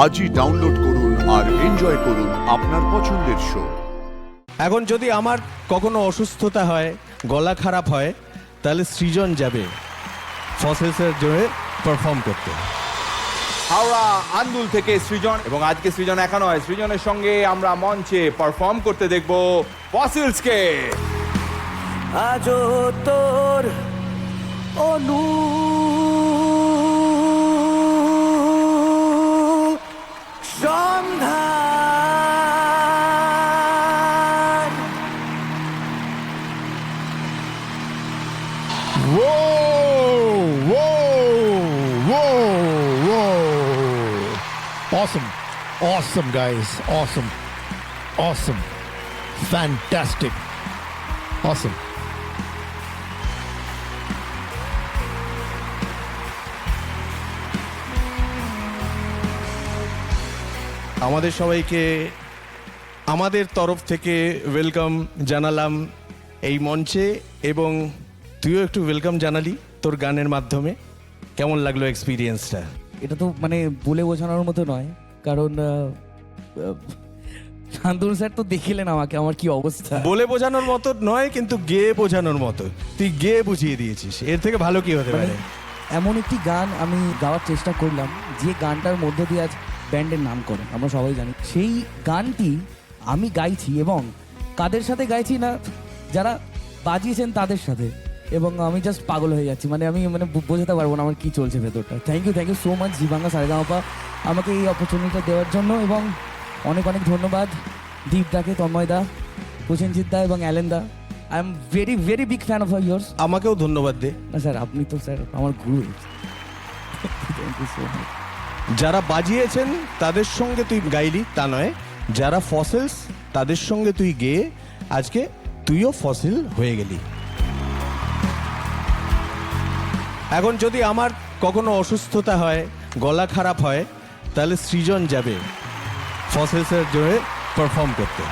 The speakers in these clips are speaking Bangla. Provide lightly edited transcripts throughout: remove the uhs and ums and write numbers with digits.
আজই ডাউনলোড করুন আর এনজয় করুন আপনার পছন্দের শো। এখন যদি আমার কখনো অসুস্থতা হয়, গলা খারাপ হয়, তাহলে সৃজন যাবে ফসেলসের জন্য পারফর্ম করতে। হাওড়া আন্দুল থেকে সৃজন, এবং আজকে সৃজন একা নয়, সৃজনের সঙ্গে আমরা মঞ্চে পারফর্ম করতে দেখব ফসিলসকে। আজও তোর অনুসন্ধান। Awesome. Awesome, guys. Awesome. Awesome. Fantastic. Awesome. আমাদের সবাইকে আমাদের তরফ থেকে ওয়েলকাম জানালাম এই মঞ্চে, এবং তুইও একটু ওয়েলকাম জানালি তোর গানের মাধ্যমে। কেমন লাগলো এক্সপিরিয়েন্সটা? এটা তো মানে বলে বোঝানোর মতো নয়, কারণ শান্তনু স্যার তো দেখিলেন আমাকে, আমার কি অবস্থা। বলে বোঝানোর মতো নয়, কিন্তু গেয়ে বোঝানোর মতো। তুই গেয়ে বুঝিয়ে দিয়েছিস, এর থেকে ভালো কি হতে পারে? এমন একটি গান আমি গাওয়ার চেষ্টা করলাম যে গানটার মধ্যে দিয়ে আজ ব্যান্ডের নাম করে, আমরা সবাই জানি। সেই গানটি আমি গাইছি, এবং কাদের সাথে গাইছি না, যারা বাজিয়েছেন তাদের সাথে, এবং আমি জাস্ট পাগল হয়ে যাচ্ছি। মানে আমি বোঝাতে পারবো না আমার কি চলছে ভেতরটা। থ্যাংক ইউ সো মাচ জি বাংলা সারেগামাপা আমাকে এই অপরচুনিটিটা দেওয়ার জন্য, এবং অনেক অনেক ধন্যবাদ দীপদাকে, তন্ময়দা, প্রসেনজিৎ দা এবং অ্যালেনদা। I am very very big fan of yours. আমাকেও ধন্যবাদ দে। না স্যার, আপনি তো স্যার আমার গুরু। Thank you so much. যারা বাজিয়েছেন তাদের সঙ্গে তুই গাইলি তা নয়, যারা ফসিলস তাদের সঙ্গে তুই গেয়ে আজকে তুইও ফসিল হয়ে গেলি। এখন যদি আমার কখনো অসুস্থতা হয়, গলা খারাপ হয়, তাহলে সৃজন যাবে ফসিলসের জন্য পারফর্ম করতে।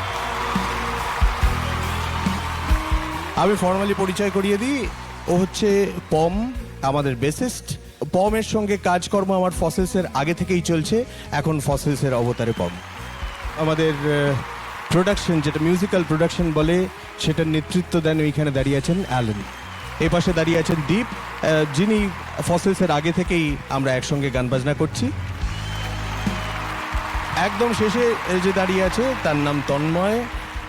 আমি ফর্মালি পরিচয় করিয়ে দিই, ও হচ্ছে পম, আমাদের বেসিস্ট। পমের সঙ্গে কাজকর্ম আমার ফসিলসের আগে থেকেই চলছে, এখন ফসিলসের অবতারে পম। আমাদের প্রোডাকশন, যেটা মিউজিক্যাল প্রোডাকশন বলে, সেটার নেতৃত্ব দেন ওইখানে দাঁড়িয়ে আছেন অ্যালেন, এ পাশে দাঁড়িয়ে আছেন দীপ, যিনি ফসিলসের আগে থেকেই আমরা একসঙ্গে গান বাজনা করছি। একদম শেষে যে দাঁড়িয়ে আছে তার নাম তন্ময়।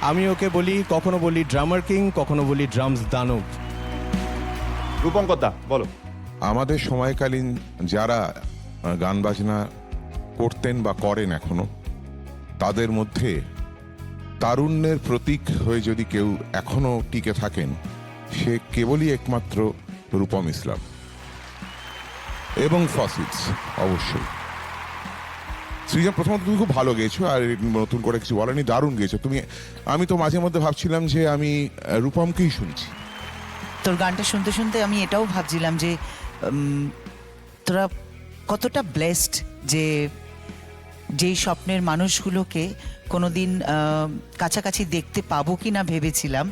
আমি ওকে বলি, কখনো বলি ড্রামার কিং, কখনো বলি ড্রামস দানব। রূপঙ্কর দা বলো। আমাদের সময়কালীন যারা গান বাজনা করতেন বা করেন এখনো, তাদের মধ্যে তারুণ্যের প্রতীক হয়ে যদি কেউ এখনো টিকে থাকেন, সে কেবলই একমাত্র রূপম ইসলাম এবং ফসিলস অবশ্যই। সৃজন, প্রথমত তুমি খুব ভালো গেয়েছো, আর নতুন করে কিছু বলেনি, দারুণ গেয়েছো তুমি। আমি তো মাঝে মধ্যে ভাবছিলাম যে আমি রূপমকেই শুনছি। তোর গানটা শুনতে শুনতে আমি এটাও ভাবছিলাম যে তোরা কতটা ব্লেসড, যে যেই স্বপ্নের মানুষগুলোকে কোনোদিন কাছাকাছি দেখতে পাবো কি না ভেবেছিলাম,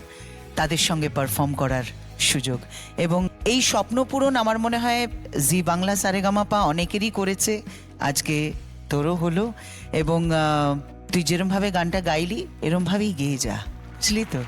তাদের সঙ্গে পারফর্ম করার সুযোগ। এবং এই স্বপ্ন পূরণ আমার মনে হয় জি বাংলা সারেগামাপা অনেকেরই করেছে, আজকে তোরও হলো। এবং তুই যেরমভাবে গানটা গাইলি এরমভাবেই গেয়ে যা, বুঝলি তো?